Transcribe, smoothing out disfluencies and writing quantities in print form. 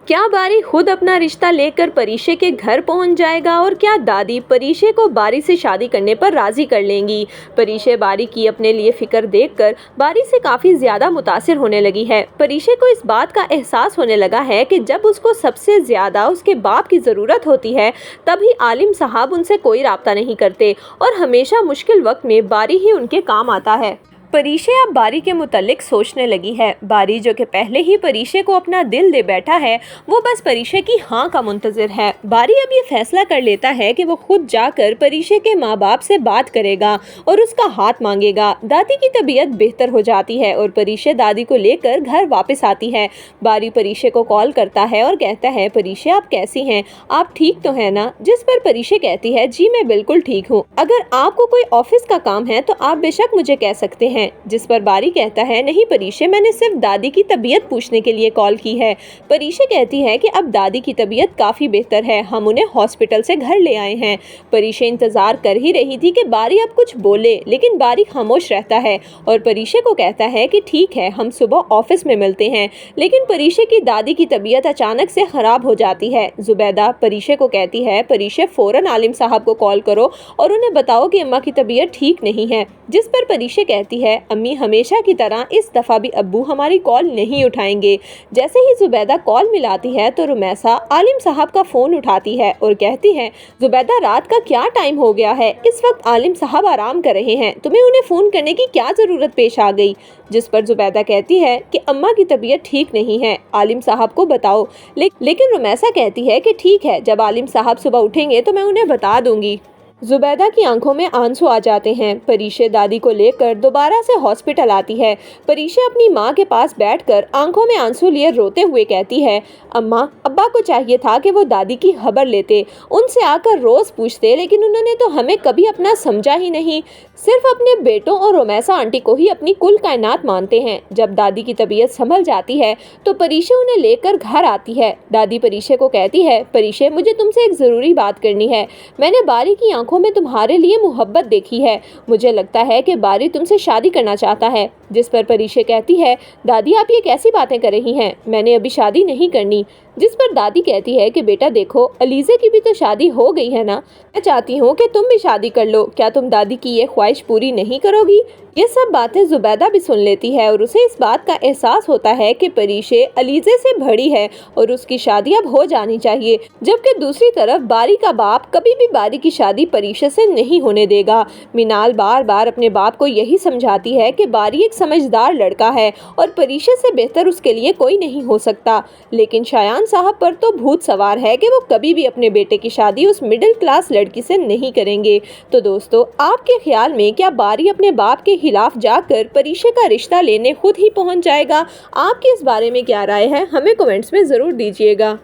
क्या बारी खुद अपना रिश्ता लेकर परीशे के घर पहुंच जाएगा और क्या दादी परीशे को बारी से शादी करने पर राजी कर लेंगी। परीशे बारी की अपने लिए फिक्र देखकर बारी से काफी ज्यादा मुतासिर होने लगी है। परीशे को इस बात का एहसास होने लगा है कि जब उसको सबसे ज्यादा उसके बाप की जरूरत होती है तभी आलिम साहब उनसे कोई राब्ता नहीं करते और हमेशा मुश्किल वक्त में बारी ही उनके काम आता है। परीशे अब बारी के मुतल्लिक सोचने लगी है। बारी जो कि पहले ही परीशे को अपना दिल दे बैठा है, वो बस परीशे की हाँ का मुंतजिर है। बारी अब ये फैसला कर लेता है कि वो खुद जाकर परीशे के माँ बाप से बात करेगा और उसका हाथ मांगेगा। दादी की तबीयत बेहतर हो जाती है और परीशे दादी को लेकर घर वापस आती है। बारी परीशे को कॉल करता है और कहता है, परीशे आप कैसी हैं, आप ठीक तो है ना। जिस पर परीशे कहती है, जी मैं बिल्कुल ठीक हूँ, अगर आपको कोई ऑफिस का काम है तो आप बेशक मुझे कह सकते हैं। जिस पर बारी कहता है, नहीं परीशे, मैंने सिर्फ दादी की तबीयत पूछने के लिए कॉल की है। परीशे कहती है कि अब दादी की तबीयत काफी बेहतर है, हम उन्हें हॉस्पिटल से घर ले आए हैं। परीशे इंतजार कर ही रही थी कि बारी अब कुछ बोले, लेकिन बारी खामोश रहता है और परीशे को कहता है कि ठीक है, हम सुबह ऑफिस में मिलते हैं। लेकिन परीशे की दादी की तबीयत अचानक से खराब हो जाती है। जुबैदा परीशे को कहती है, परीशे फौरन आलिम साहब को कॉल करो और उन्हें बताओ कि अम्मा की तबीयत ठीक नहीं है। जिस पर परीशे कहती है, अम्मी हमेशा की तरह इस दफा भी अब्बू हमारी कॉल नहीं उठाएंगे। जैसे ही जुबैदा कॉल मिलाती है तो रुमैसा आलिम साहब का फोन उठाती है और कहती है, जुबैदा रात का क्या टाइम हो गया है, इस वक्त आलिम साहब आराम कर रहे हैं, तुम्हें उन्हें फोन करने की क्या जरूरत पेश आ गई। जिस पर जुबैदा कहती है कि अम्मा की तबीयत ठीक नहीं है, आलिम साहब को बताओ। लेकिन रुमैसा कहती है कि ठीक है, जब आलिम साहब सुबह उठेंगे तो मैं उन्हें बता दूंगी। जुबैदा की आंखों में आंसू आ जाते हैं। परीशे दादी को लेकर दोबारा से हॉस्पिटल आती है। परीशे अपनी माँ के पास बैठकर आंखों में आंसू लिए रोते हुए कहती है, अम्मा अब्बा को चाहिए था कि वो दादी की खबर लेते, उनसे आकर रोज पूछते, लेकिन उन्होंने तो हमें कभी अपना समझा ही नहीं, सिर्फ अपने बेटों और रोमैसा आंटी को ही अपनी कुल कायनात मानते हैं। जब दादी की तबीयत संभल जाती है तो परीशे उन्हें लेकर घर आती है। दादी परीशे को कहती है, परीशे मुझे तुमसे एक जरूरी बात करनी है, मैंने बारी की आंखों में तुम्हारे लिए मोहब्बत देखी है, मुझे लगता है कि बारी तुमसे शादी करना चाहता है। जिस पर परीशे कहती है, दादी आप ये कैसी बातें कर रही हैं, मैंने अभी शादी नहीं करनी। जिस पर दादी कहती है कि बेटा देखो, अलीज़े की भी तो शादी हो गई है ना, मैं चाहती हूँ कि तुम भी शादी कर लो, क्या तुम दादी की ये ख्वाहिश पूरी नहीं करोगी। ये सब बातें जुबैदा भी सुन लेती है और उसे इस बात का एहसास होता है कि परीशे अलीज़े से बड़ी है और उसकी शादी अब हो जानी चाहिए। जबकि दूसरी तरफ बारी का बाप कभी भी बारी की शादी परीशे से नहीं होने देगा। मिनाल बार बार अपने बाप को यही समझाती है कि बारी एक समझदार लड़का है और परीशे से बेहतर उसके लिए कोई नहीं हो सकता, लेकिन शायान साहब पर तो भूत सवार है कि वो कभी भी अपने बेटे की शादी उस मिडिल क्लास लड़की से नहीं करेंगे। तो दोस्तों, आपके ख्याल में क्या बारी अपने बाप के खिलाफ जाकर परीशे का रिश्ता लेने खुद ही पहुंच जाएगा? आपकी इस बारे में क्या राय है, हमें कमेंट्स में ज़रूर दीजिएगा।